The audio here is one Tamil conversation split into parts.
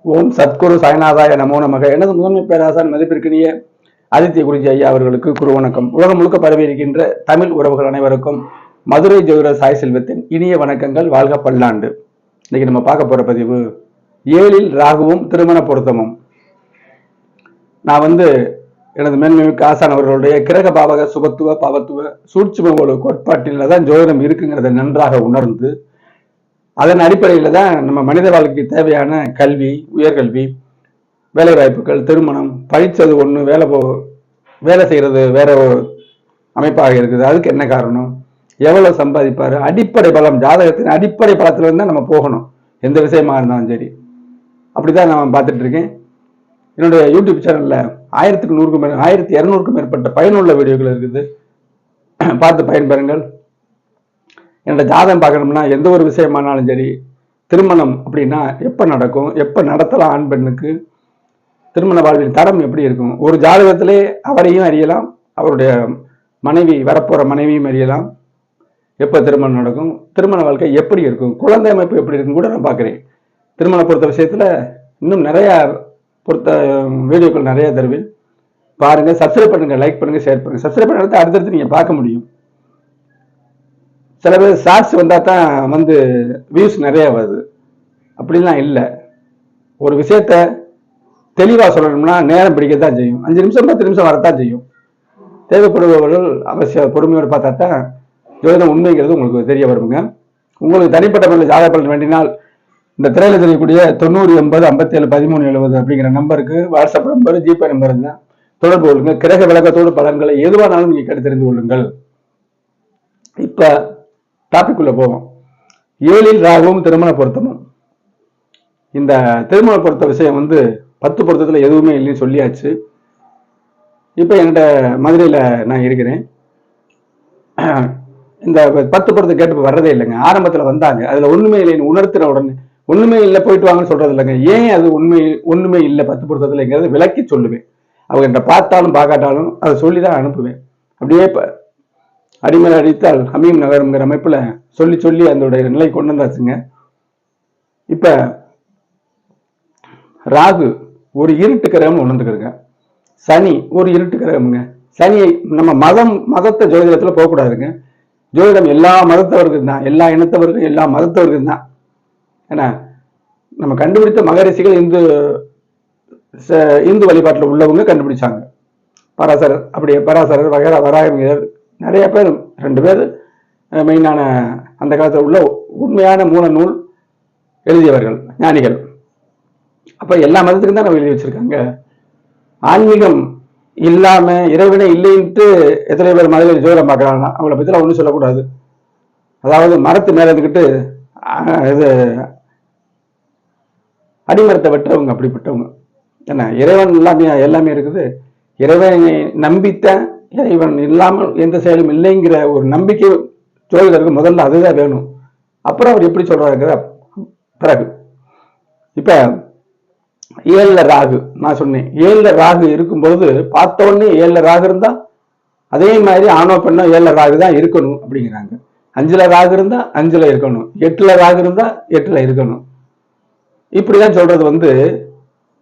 ஓம் சத்குரு சாய்நாதாய நமோ நமக. எனது முதன்மை பேராசான் மதிப்பிற்கினிய ஆதித்ய குருஜி ஐயா அவர்களுக்கு குரு வணக்கம். உலகம் முழுக்க பரவி இருக்கின்ற தமிழ் உறவுகள் அனைவருக்கும் மதுரை ஜோதிடர் சாய் செல்வத்தின் இனிய வணக்கங்கள். வாழ்க பல்லாண்டு. இன்னைக்கு நம்ம பார்க்க போற பதிவு 7ல் ராகுவும் திருமண பொருத்தமும். நான் எனது மேன்மைக்கு ஆசான் அவர்களுடைய கிரக பாவக சுபத்துவ பாவத்துவ சூட்சும கோட்பாட்டில தான் ஜோதிடம் இருக்குங்கிறத நன்றாக உணர்ந்து அதன் அடிப்படையில் தான் நம்ம மனித வாழ்க்கைக்கு தேவையான கல்வி, உயர்கல்வி, வேலை வாய்ப்புகள், திருமணம், படித்தது ஒன்று, வேலை செய்கிறது வேற அமைப்பாக இருக்குது. அதுக்கு என்ன காரணம், எவ்வளவு சம்பாதிப்பார், அடிப்படை பலம், ஜாதகத்தின் அடிப்படை பலத்துல இருந்தால் நம்ம போகணும். எந்த விஷயமா இருந்தாலும் சரி. அப்படிதான் நான் பார்த்துட்டு இருக்கேன். என்னுடைய யூடியூப் சேனல்ல 1200க்கும் மேற்பட்ட பயனுள்ள வீடியோக்கள் இருக்குது. பார்த்து பயன்பெறுங்கள். என்னோட ஜாதகம் பார்க்கணும்னா எந்த ஒரு விஷயமானாலும் சரி, திருமணம் அப்படின்னா எப்போ நடக்கும், எப்போ நடத்தலாம், ஆண் பெண்ணுக்கு திருமண வாழ்வின் தரம் எப்படி இருக்கும், ஒரு ஜாதகத்திலே அவரையும் அறியலாம், அவருடைய மனைவி வரப்போற மனைவியும் அறியலாம், எப்போ திருமணம் நடக்கும், திருமண வாழ்க்கை எப்படி இருக்கும், குழந்தை அமைப்பு எப்படி இருக்கும் கூட நான் பார்க்குறேன். திருமண பொறுத்த விஷயத்தில் இன்னும் நிறைய வீடியோக்கள் நிறைய தருவேன். பாருங்க, சப்ஸ்கிரைப் பண்ணுங்க, லைக் பண்ணுங்க, ஷேர் பண்ணுங்க. சப்ஸ்கிரைப் பண்ணுறது அடுத்தடுத்து நீங்கள் பார்க்க முடியும். சில பேர் ஷார்ட்ஸ் வந்தால் தான் வியூஸ் நிறைய வருது. அப்படிலாம் இல்லை. ஒரு விஷயத்த தெளிவாக சொல்லணும்னா நேரம் பிடிக்கத்தான் செய்யும். 5 நிமிஷம் 10 நிமிஷம் வரத்தான் செய்யும். தேவைப்படுபவர்கள் அவசியம் பொறுமையோடு பார்த்தா தான் ஜோதிடம் உண்மைங்கிறது உங்களுக்கு தெரிய வருங்க. உங்களுக்கு தனிப்பட்ட முறையில் ஜாதக பலன் வேண்டினால் இந்த திரையில தெரியக்கூடிய 90 80 57 13 70 அப்படிங்கிற நம்பருக்கு வாட்ஸ்அப் நம்பர், ஜிபே நம்பர் தான் தொடர்பு கொள்ளுங்க. கிரக விளக்கத்தோடு பலன்களை எதுவானாலும் நீங்க கேட்டு தெரிந்து கொள்ளுங்கள். இப்ப டாபிக் உள்ள போவோம். 7ல் ராகுவும் திருமண பொருத்தமும். இந்த திருமண பொருத்த விஷயம் 10 பொருத்தத்துல எதுவுமே இல்லைன்னு சொல்லியாச்சு. இப்ப என்கிட்ட மதுரையில நான் இருக்கிறேன். இந்த 10 பொருத்த கேட்டு வர்றதே இல்லைங்க. ஆரம்பத்துல வந்தாங்க, அதுல ஒண்ணுமே இல்லைன்னு உணர்த்துற உடனே ஒண்ணுமே இல்லை போயிட்டு வாங்கன்னு சொல்றது இல்லைங்க. ஏன் அது ஒண்ணுமே இல்லை 10 பொருத்தத்துலங்கிறது விளக்கி சொல்லுவேன். அவங்க என்கிட்ட பார்த்தாலும் பார்க்காட்டாலும் அதை சொல்லிதான் அனுப்புவேன். அப்படியே அடிமலை அடித்தால் அமீம் நகரம்ங்கிற அமைப்புல சொல்லி சொல்லி அதோடைய நிலை கொண்டு வந்தாச்சுங்க. இப்ப ராகு ஒரு இருட்டு கிரகம் உணர்ந்துக்கிறங்க. சனி ஒரு இருட்டு கிரகம்ங்க. சனியை நம்ம மதத்தை ஜோதிடத்துல போகக்கூடாதுங்க. ஜோதிடம் எல்லா மதத்தவருக்கும் தான், எல்லா இனத்தவருக்கும், எல்லா மதத்தவருக்கும் தான். ஏன்னா நம்ம கண்டுபிடித்த மகரிஷிகள் இந்து வழிபாட்டில் உள்ளவங்க கண்டுபிடிச்சாங்க. பராசரர், அப்படியே பராசரர், வராகமிகர், நிறைய பேர், 2 பேர் மெயினான அந்த காலத்தில் உள்ள உண்மையான மூல நூல் எழுதியவர்கள், ஞானிகள். அப்ப எல்லா மதத்துக்கும் தான் நம்ம எழுதி வச்சிருக்காங்க. ஆன்மீகம் இல்லாம இறைவனே இல்லைன்ட்டு எத்தனை பேர் மதத்தில் ஜோதிடம் பார்க்கறாங்கன்னா அவங்கள பத்திலாம் ஒன்றும் சொல்லக்கூடாது. அதாவது மரத்து மேல இருந்துக்கிட்டு இது அடிமரத்தை வெட்டுறவங்க அப்படிப்பட்டவங்க. என்ன இறைவன் எல்லாமே இருக்குது. இறைவனை நம்பித்தான், இறைவன் இல்லாமல் எந்த செயலும் இல்லைங்கிற ஒரு நம்பிக்கை ஜோதிடருக்கு முதல்ல அதுதான் வேணும். அப்புறம் அவர் எப்படி சொல்றாருங்கிற பிறகு. இப்ப 7ல ராகு நான் சொன்னேன். 7ல ராகு இருக்கும்போது பார்த்த உடனே 7ல ராகு இருந்தா அதே மாதிரி ஆணோ பெண்ணோ 7ல ராகு தான் இருக்கணும் அப்படிங்கிறாங்க. 5ல ராகு இருந்தா 5ல இருக்கணும், 8ல ராகு இருந்தா 8ல இருக்கணும். இப்படிதான் சொல்றது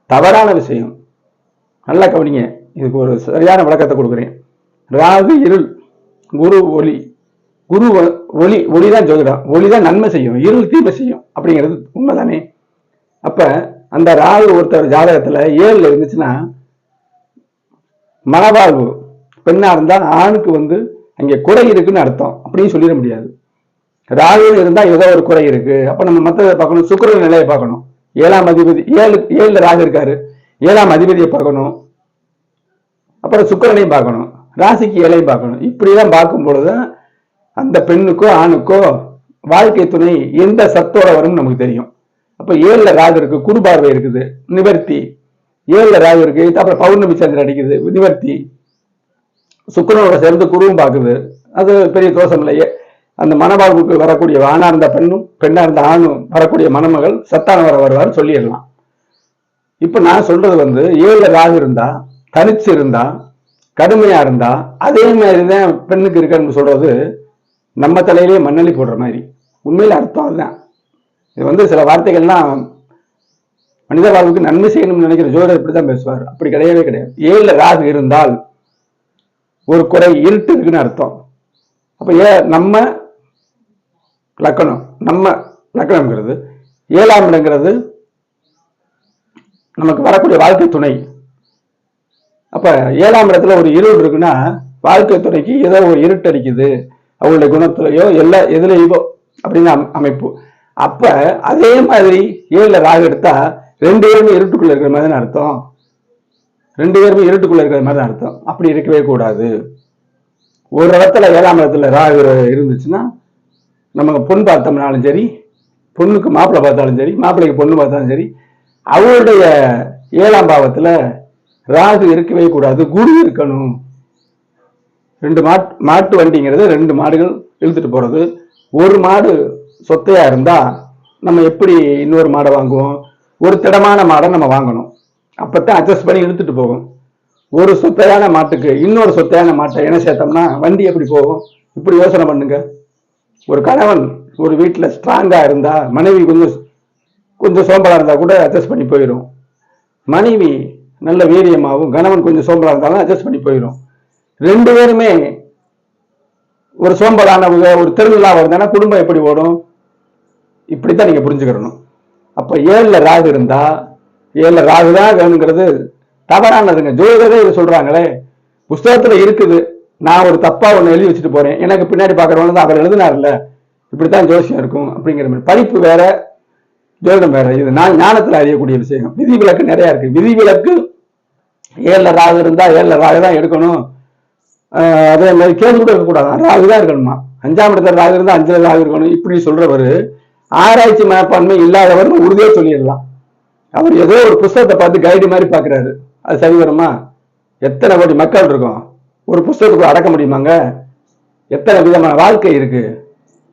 தவறான விஷயம். நல்லா கவனிங்க. இதுக்கு ஒரு சரியான விளக்கத்தை கொடுக்குறேன். ராகு இருள், குரு ஒளி. குரு ஒளிதான் ஜோதிடம். ஒளிதான் நன்மை செய்யும், இருள் தீமை செய்யும் அப்படிங்கிறது உண்மைதானே. அப்ப அந்த ராகு ஒருத்தர் ஜாதகத்துல 7ல இருந்துச்சுன்னா மனவாழ்வு பெண்ணா இருந்தா ஆணுக்கு அங்கே குறை இருக்குன்னு அர்த்தம் அப்படின்னு சொல்லிட முடியாது. ராகு இருந்தா ஏதோ ஒரு குறை இருக்கு. அப்ப நம்ம மற்ற பார்க்கணும், சுக்கிரன் நிலையை பார்க்கணும். 7ஆம் அதிபதி 7ல ராகு இருக்காரு, 7ஆம் அதிபதியை பார்க்கணும், அப்புறம் சுக்கிரனையும் பார்க்கணும், ராசிக்கு 7ஐயும் பார்க்கணும். இப்படிதான் பார்க்கும் பொழுதுதான் அந்த பெண்ணுக்கோ ஆணுக்கோ வாழ்க்கை துணை எந்த சத்தோட வரும்னு நமக்கு தெரியும். அப்ப 7ல ராகு இருக்கு, குரு பார்வை இருக்குது, நிவர்த்தி. 7ல ராகு இருக்கு, அப்புறம் பௌர்ணமி சந்திரன் அடிக்குது, நிவர்த்தி. சுக்கிரனோட சேர்ந்து குருவும் பார்க்குது, அது பெரிய தோஷம் இல்லையே. அந்த மனவாழ்வுக்கு வரக்கூடிய ஆணா இருந்த பெண்ணும் பெண்ணா இருந்த ஆணும் வரக்கூடிய மணமகள் சத்தானவரை வருவார் சொல்லிடலாம். இப்ப நான் சொல்றது 7ல ராகு இருந்தா, தனிச்சு இருந்தா, கடுமையா இருந்தா அதே மாதிரிதான் பெண்ணுக்கு இருக்குன்னு சொல்றது நம்ம தலையிலேயே மண்ணலி போடுற மாதிரி. உண்மையில அர்த்தம் அதுதான். இது சில வார்த்தைகள்லாம் மனித வாழ்வுக்கு நன்மை செய்யணும்னு நினைக்கிற ஜோதிடர் இப்படிதான் பேசுவார். அப்படி கிடையவே கிடையாது. 7ல ராகு இருந்தால் ஒரு குறை, இருட்டு இருக்குன்னு அர்த்தம். அப்ப நம்ம லக்கணம்ங்கிறது 7ஆம் இடங்கிறது நமக்கு வரக்கூடிய வாழ்க்கை துணை. அப்ப 7ஆம் இடத்துல ஒரு இருள் இருக்குன்னா வாழ்க்கை துணைக்கு ஏதோ ஒரு இருட்டு அடிக்குது, அவங்களுடைய குணத்திலேயோ எதுலையோ அப்படின்னு அமைப்பு. அப்ப அதே மாதிரி 7ல ராகு எடுத்தா 2 பேருமே இருட்டுக்குள்ள இருக்கிற மாதிரி தான் அர்த்தம். 2 பேருமே இருட்டுக்குள்ள இருக்கிற மாதிரி தான் அர்த்தம். அப்படி இருக்கவே கூடாது. ஒரு இடத்துல 7ஆம் இடத்துல ராகு இருந்துச்சுன்னா நமக்கு பொண்ணு பார்த்தோம்னாலும் சரி, பொண்ணுக்கு மாப்பிள்ளை பார்த்தாலும் சரி, மாப்பிள்ளைக்கு பொண்ணு பார்த்தாலும் சரி, அவருடைய 7ஆம் பாவத்துல ராகு இருக்கவே கூடாது, குரு இருக்கணும். 2 மாட்டு வண்டிங்கிறது 2 மாடுகள் இழுத்துட்டு போறது. ஒரு மாடு சொத்தையா இருந்தா நம்ம எப்படி இன்னொரு மாடை வாங்குவோம்? ஒரு திடமான மாடை நம்ம வாங்கணும், அப்பதான் அட்ஜஸ்ட் பண்ணி இழுத்துட்டு போகும். ஒரு சொத்தையான மாட்டுக்கு இன்னொரு சொத்தையான மாட்டை என்ன சேர்த்தோம்னா வண்டி எப்படி போகும்? இப்படி யோசனை பண்ணுங்க. ஒரு கணவன் ஒரு வீட்டுல ஸ்ட்ராங்கா இருந்தா மனைவி கொஞ்சம் சோம்பலா இருந்தா கூட அட்ஜஸ்ட் பண்ணி போயிடும். மனைவி நல்ல வீரியமாகவும் கணவன் கொஞ்சம் சோம்பலா இருந்தாலும் அட்ஜஸ்ட் பண்ணி போயிடும். 2 பேருமே ஒரு சோம்பலானவங்க, ஒரு திருவிழா வருதுன்னா குடும்பம் எப்படி ஓடும்? இப்படித்தான் நீங்க புரிஞ்சுக்கணும். அப்ப 7ல ராகு இருந்தா 7ல ராகு தான் வேணுங்கிறது தவறானதுங்க. ஜோதிடரே இது சொல்றாங்களே, புஸ்தகத்துல இருக்குது. நான் ஒரு தப்பா ஒண்ணு எழுதி வச்சுட்டு போறேன், எனக்கு பின்னாடி பாக்குறவங்க அவர் எழுதினார்ல இப்படித்தான் ஜோசியம் இருக்கும் அப்படிங்கிற மாதிரி. படிப்பு வேற, ஜோதிடம் வேற. இது நான் ஞானத்துல அறியக்கூடிய விஷயம். விதிவிலக்கு நிறைய இருக்கு. விதிவிலக்கு 7ல ராகு இருந்தா 7ல ராகு தான் எடுக்கணும். அதே மாதிரி கேள்வி கூட இருக்கக்கூடாது, ராகு தான் இருக்கணுமா. 5ஆம் இடத்துல ராகு இருந்தா 5ல ராகு இருக்கணும் இப்படி சொல்றவர் ஆராய்ச்சி மனப்பான்மை இல்லாதவர் உறுதியே சொல்லிடலாம். அவர் ஏதோ ஒரு புஸ்தகத்தை பார்த்து கைடு மாதிரி பாக்குறாரு, அது சரி வருமா? எத்தனை கோடி மக்கள் இருக்கும், ஒரு புஸ்தகத்துக்கு அடக்க முடியுமாங்க? எத்தனை விதமான வாழ்க்கை இருக்கு.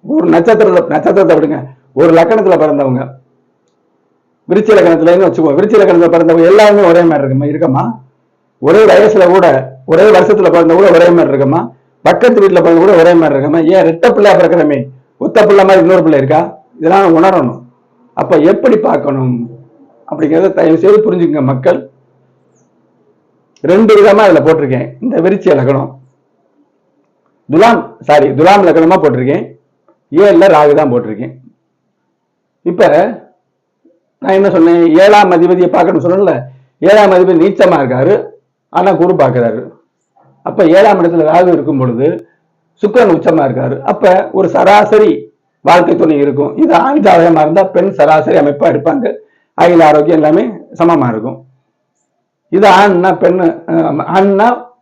ஒரு நட்சத்திரத்தை விடுங்க, ஒரு லக்கணத்துல பிறந்தவங்க, விருச்ச லக்கணத்துலன்னு வச்சுக்கோ, விருச்ச லக்கணத்துல பிறந்தவங்க எல்லாருமே ஒரே மாதிரி இருக்கமா? ஒரே வயசுல கூட, ஒரே வருஷத்துல பிறந்த கூட ஒரே மாதிரி இருக்கமா? பக்கத்து வீட்டுல பிறந்த கூட ஒரே மாதிரி இருக்கமா? ஏன் ரெட்ட பிள்ளையா பிறக்கிறமே, ஒத்த பிள்ளை மாதிரி இன்னொரு பிள்ளை இருக்கா? இதெல்லாம் உணரணும். அப்ப எப்படி பார்க்கணும் அப்படிங்கிறத தயவு செய்து புரிஞ்சுங்க மக்கள். 2 விதமா இதுல போட்டிருக்கேன். இந்த விருச்சிக லக்னம் துலாம் லக்னமா போட்டிருக்கேன். 7ல ராகு தான் போட்டிருக்கேன். இப்ப நான் என்ன சொன்னேன், 7ஆம் அதிபதியை பார்க்கணும்னு சொன்னேன்ல. 7ஆம் அதிபதி நீச்சமா இருக்காரு, ஆனா குரு பார்க்கிறாரு. அப்ப 7ஆம் இடத்துல ராகு இருக்கும் பொழுது சுக்கிரன் உச்சமா இருக்காரு. அப்ப ஒரு சராசரி வாழ்க்கை துணை இருக்கும். இது ஆண் ஜாதகமா இருந்தா பெண் சராசரி அமைப்பா இருப்பாங்க, அகில ஆரோக்கியம் எல்லாமே சமமா இருக்கும். இது ஆண்னா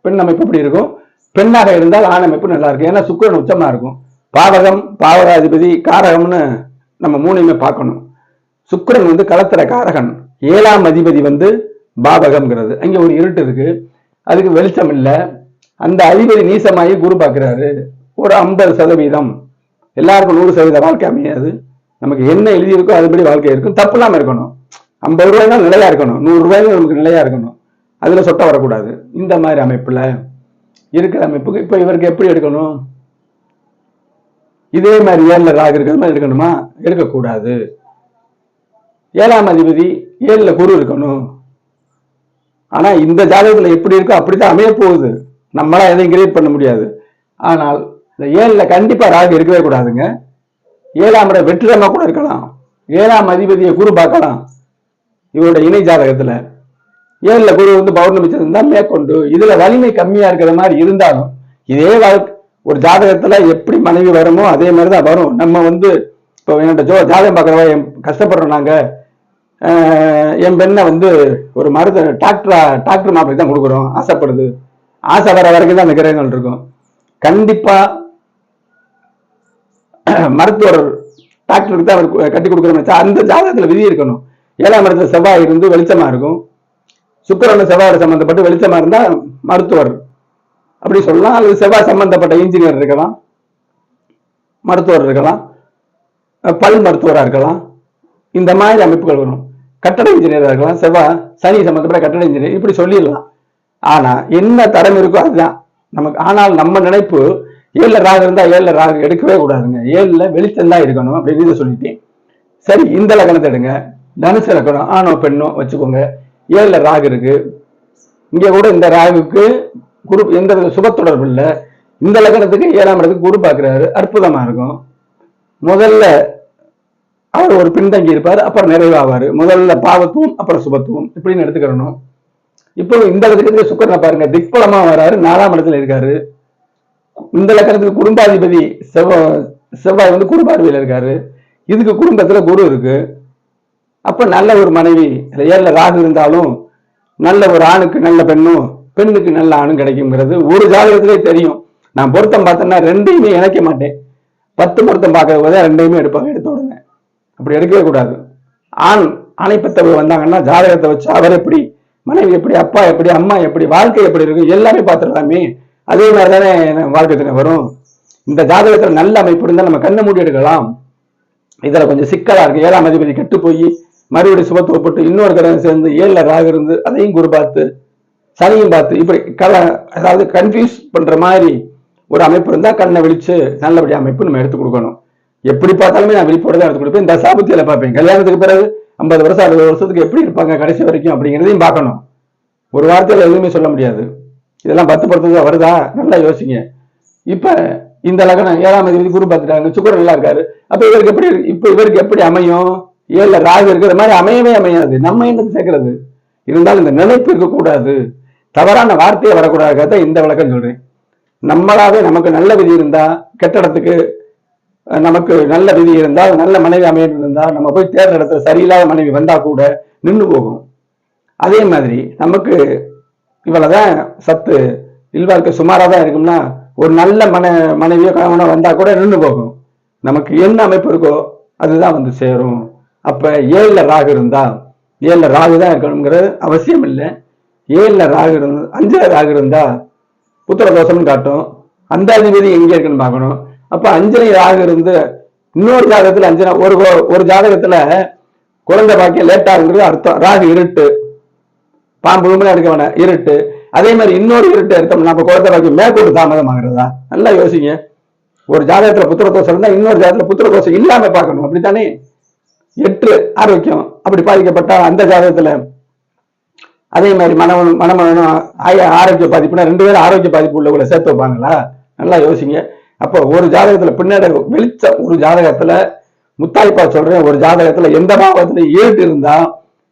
பெண் அமைப்பு இப்படி இருக்கும். பெண்ணாக இருந்தால் ஆண் அமைப்பு நல்லா இருக்கும். ஏன்னா சுக்கிரன் உச்சமா இருக்கும். பாவகம், பாவகாதிபதி, காரகம்னு நம்ம 3யுமே பார்க்கணும். சுக்கிரன் களத்திர காரகன், 7ஆம் அதிபதி பாவகம்ங்கிறது. அங்க ஒரு இருட்டு இருக்கு, அதுக்கு வெளிச்சம் இல்லை. அந்த அதிபதி நீசமாகி குரு பார்க்கிறாரு. ஒரு 50%, எல்லாருக்கும் 100% வாழ்க்கை அமையாது. நமக்கு என்ன எழுதி இருக்கோ அதுபடி வாழ்க்கை இருக்கும். தப்பு இல்லாம இருக்கணும். 50 ரூபாய்னா நிலையா இருக்கணும், 100 ரூபாய்க்கு நமக்கு நிலையா இருக்கணும், அதுல சொட்ட வரக்கூடாது. இந்த மாதிரி அமைப்புல இருக்கிற அமைப்புக்கு இப்ப இவருக்கு எப்படி எடுக்கணும்? இதே மாதிரி 7ல ராகு இருக்கிற மாதிரி எடுக்கணுமா? எடுக்கக்கூடாது. 7ஆம் அதிபதி 7ல குரு இருக்கணும். ஆனா இந்த ஜாதகத்துல எப்படி இருக்கோ அப்படித்தான் அமைய போகுது. நம்மளா எதையும் கிரியேட் பண்ண முடியாது. ஆனால் இந்த 7ல கண்டிப்பா ராகு இருக்கவே கூடாதுங்க. 7ஆம் இடம் வெற்றிடமா கூட இருக்கலாம். 7ஆம் அதிபதியை குரு பார்க்கலாம். இவருடைய இணை ஜாதகத்துல 7ல குரு பௌர்ணமி இருந்தா மேற்கொண்டு இதுல வலிமை கம்மியா இருக்கிற மாதிரி இருந்தாலும், இதே ஒரு ஜாதகத்துல எப்படி மனைவி வருமோ அதே மாதிரிதான் வரும். நம்ம இப்போ என்னோட ஜாதகம் பார்க்கறவா கஷ்டப்படுறோம். நாங்க என் பெண்ணை ஒரு டாக்டர் மாப்பிள்ளை தான் கொடுக்குறோம், ஆசைப்படுது. ஆசை வர வரைக்கும் தான் அந்த கிரகங்கள் இருக்கும். கண்டிப்பா மருத்துவர் டாக்டருக்கு தான் அவர் கட்டி கொடுக்குறோம். அந்த ஜாதகத்துல விதி இருக்கணும். 7ஆம் இடத்துல செவ்வாய் இருந்து வெளிச்சமா இருக்கும். சுக்கிரன் செவ்வாயோட சம்பந்தப்பட்டு வெளிச்சமா இருந்தா மருத்துவர் அப்படி சொல்லலாம். அல்லது செவ்வாய் சம்பந்தப்பட்ட இன்ஜினியர் இருக்கலாம், மருத்துவர் இருக்கலாம், பல் மருத்துவராக இருக்கலாம். இந்த மாதிரி அமைப்புகள் வரும். கட்டட இன்ஜினியராக இருக்கலாம், செவ்வாய் சனி சம்பந்தப்பட்ட கட்டட இன்ஜினியர் இப்படி சொல்லிடலாம். ஆனா என்ன தரம் இருக்கோ அதுதான் நமக்கு. ஆனால் நம்ம நினைப்பு 7ல ராகு இருந்தா 7ல ராகு எடுக்கவே கூடாதுங்க. 7ல வெளிச்சம் தான் இருக்கணும் அப்படின்னு சொல்லிட்டேன். சரி, இந்த லக்னத்தை எடுங்க. தனுசு இலக்கணம் ஆணோ பெண்ணோ வச்சுக்கோங்க. 7ல ராகு இருக்கு. இங்க கூட இந்த ராகுக்கு குரு எந்த சுப தொடர்பு இல்லை. இந்த லக்னத்துக்கு 7ஆம் இடத்துக்கு குரு பார்க்கிறாரு, அற்புதமா இருக்கும். முதல்ல அவர் ஒரு பின்தங்கி இருப்பார், அப்புறம் நிறைவாவாரு. முதல்ல பாவத்துவம் அப்புறம் சுபத்துவம் இப்படின்னு எடுத்துக்கிறணும். இப்போ இந்த இடத்துக்கு சுக்கரனை பாருங்க, திக்பலமா வராரு, 4ஆம் இடத்துல இருக்காரு. இந்த லக்கணத்துக்கு குடும்பாதிபதி செவ்வாய் வந்து குரு பார்வையில் இருக்காரு. இதுக்கு குடும்பத்துல குரு இருக்கு. அப்ப நல்ல ஒரு மனைவி, 7ல ராகு இருந்தாலும் நல்ல ஒரு ஆணுக்கு நல்ல பெண்ணும், பெண்ணுக்கு நல்ல ஆணும் கிடைக்குங்கிறது ஒரு ஜாதகத்திலே தெரியும். நான் பொருத்தம் பார்த்தேன்னா ரெண்டையுமே இணைக்க மாட்டேன். 10 பொருத்தம் பார்க்கற போதே ரெண்டையுமே எடுப்பாங்க, எடுத்த உடனே. அப்படி எடுக்கவே கூடாது. ஆணை பெற்றவங்க வந்தாங்கன்னா ஜாதகத்தை வச்சு அவர் எப்படி, மனைவி எப்படி, அப்பா எப்படி, அம்மா எப்படி, வாழ்க்கை எப்படி இருக்கு எல்லாமே பார்த்துடலாமே. அதே மாதிரிதானே வாழ்க்கை தினம் வரும். இந்த ஜாதகத்துல நல்ல அமைப்பு இருந்தால் நம்ம கண்ணை மூடி எடுக்கலாம். இதுல கொஞ்சம் சிக்கலா இருக்கு. 7ஆம் அதிபதி கெட்டு போய் மறுபடியும் சுபத்துவப்பட்டு இன்னொரு கிரகம் சேர்ந்து 7ல ராகு இருந்து அதையும் குரு பார்த்து சனியும் பார்த்து இப்படி அதாவது கன்ஃபியூஸ் பண்ற மாதிரி ஒரு அமைப்பு இருந்தா கண்ணை விழிச்சு நல்லபடியா அமைப்பு நம்ம எடுத்து கொடுக்கணும். எப்படி பார்த்தாலுமே நான் விழிப்போட தான் எடுத்து கொடுப்பேன். இந்த தசாபுத்தியில பார்ப்பேன். கல்யாணத்துக்கு பிறகு 50 வருஷம் 60 வருஷத்துக்கு எப்படி இருப்பாங்க கடைசி வரைக்கும் அப்படிங்கிறதையும் பார்க்கணும். ஒரு வார்த்தையில எதுவுமே சொல்ல முடியாது. இதெல்லாம் 10 பொறுத்தது வருதா, நல்லா யோசிங்க. இப்ப இந்த லக்னம் 7ஆம் அதிபதி குரு பார்த்துட்டாங்க, சுக்கரன் நல்லா இருக்காரு. அப்ப இவருக்கு எப்படி, இப்ப இவருக்கு எப்படி அமையும்? 7ல ராகு இருக்கிற மாதிரி அமையவே அமையாது. நம்ம என்னது சேர்க்கிறது? இருந்தாலும் இந்த நினைப்பு இருக்கக்கூடாது, தவறான வார்த்தையை வரக்கூடாது. இந்த விளக்கம் சொல்றேன். நம்மளாவே நமக்கு நல்ல விதி இருந்தா, கெட்டடத்துக்கு நமக்கு நல்ல விதி இருந்தால், நல்ல மனைவி அமைய இருந்தா, நம்ம போய் தேர்ந்த இடத்துல சரியில்லாத மனைவி வந்தா கூட நின்று போகும். அதே மாதிரி நமக்கு இவ்வளவுதான் சத்து, இல்வாழ்க்கை சுமாரா தான் இருக்கும்னா ஒரு நல்ல மனைவியோ கணவனோ வந்தா கூட நின்று போகும். நமக்கு என்ன அமைப்பு இருக்கோ அதுதான் வந்து சேரும். அப்ப 7ல ராகு இருந்தா, 7ல ராகு தான் இருக்கணுங்கிறது அவசியம் இல்லை. 7ல ராகு இருந்து 5ல ராகு இருந்தா புத்திர தோஷம்னு காட்டும். அந்த அதிபதி எங்க இருக்குன்னு பார்க்கணும். அப்ப 5ல ராகு இருந்து இன்னொரு ஜாதகத்துல 5 ஒரு ஜாதகத்துல குழந்தை பாக்கியம் லேட்டாகுங்கிறது அர்த்தம். ராகு இருட்டு, பாம்பு எடுக்க வேணாம், இருட்டு. அதே மாதிரி இன்னொரு இருட்டு எடுத்தோம், நம்ம குழந்தை பாக்கியம் மேற்கொண்டு தாமதம் ஆகுறதா? நல்லா யோசிங்க. ஒரு ஜாதகத்துல புத்திர தோஷம் இருந்தா இன்னொரு ஜாதகத்துல புத்திர தோஷம் இல்லாம பார்க்கணும். அப்படித்தானே? 8 ஆரோக்கியம் அப்படி பாதிக்கப்பட்டா அந்த ஜாதகத்துல அதே மாதிரி மனமனம் ஆரோக்கிய பாதிப்புனா 2 பேரும் ஆரோக்கிய பாதிப்பு உள்ளவங்களை சேர்த்து வைப்பாங்களா? நல்லா யோசிங்க. அப்போ ஒரு ஜாதகத்துல பின்னாடி வெளிச்ச, ஒரு ஜாதகத்துல முத்தாய்ப்பா சொல்றேன், ஒரு ஜாதகத்துல எந்த பாவத்துல இருட்டு இருந்தா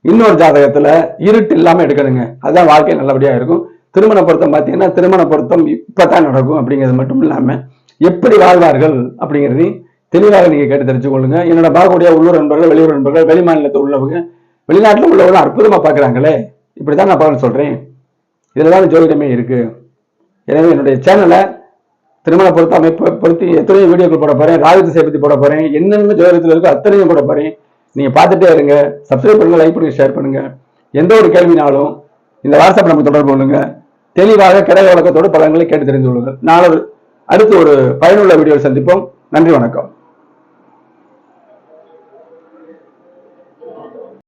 இன்னொரு ஜாதகத்துல இருட்டு இல்லாம எடுக்கணுங்க. அதுதான் வாழ்க்கை நல்லபடியா இருக்கும். திருமண பொருத்தம் பார்த்தீங்கன்னா திருமண பொருத்தம் இப்பதான் நடக்கும் அப்படிங்கிறது மட்டும் இல்லாம எப்படி வாழ்வார்கள் அப்படிங்கிறதையும் தெளிவாக நீங்க கேட்டு தெரிஞ்சு கொள்ளுங்க. என்னோட பார்க்கக்கூடிய உள்ளூர் நண்பர்கள், வெளியூர் நண்பர்கள், வெளி மாநிலத்தில் உள்ளவங்க, வெளிநாட்டுல உள்ளவங்க அற்புதமா பாக்குறாங்களே, இப்படிதான் நான் பலன் சொல்றேன். இதுலதான் ஜோதிடமே இருக்கு. எனவே என்னுடைய சேனலை திருமண பொருத்த அமைப்பு பொருத்தி எத்தனையோ வீடியோக்கள் போட போறேன், ராகு திசையை பத்தி போட போறேன், என்னென்ன ஜோதிடத்தில் இருக்கோ அத்தனையும் போட போறேன். நீங்க பார்த்துட்டே இருங்க. சப்ஸ்கிரைப் பண்ணுங்க, லைக் பண்ணுங்க, ஷேர் பண்ணுங்க. எந்த ஒரு கேள்வினாலும் இந்த வாட்ஸ்அப் நம்ம தொடர்பு கொள்ளுங்க. தெளிவாக கிரக வழக்கத்தோடு பலன்களை கேட்டு தெரிந்து கொள்ளுங்கள். நாளை அடுத்து ஒரு பயனுள்ள வீடியோ சந்திப்போம். நன்றி, வணக்கம்.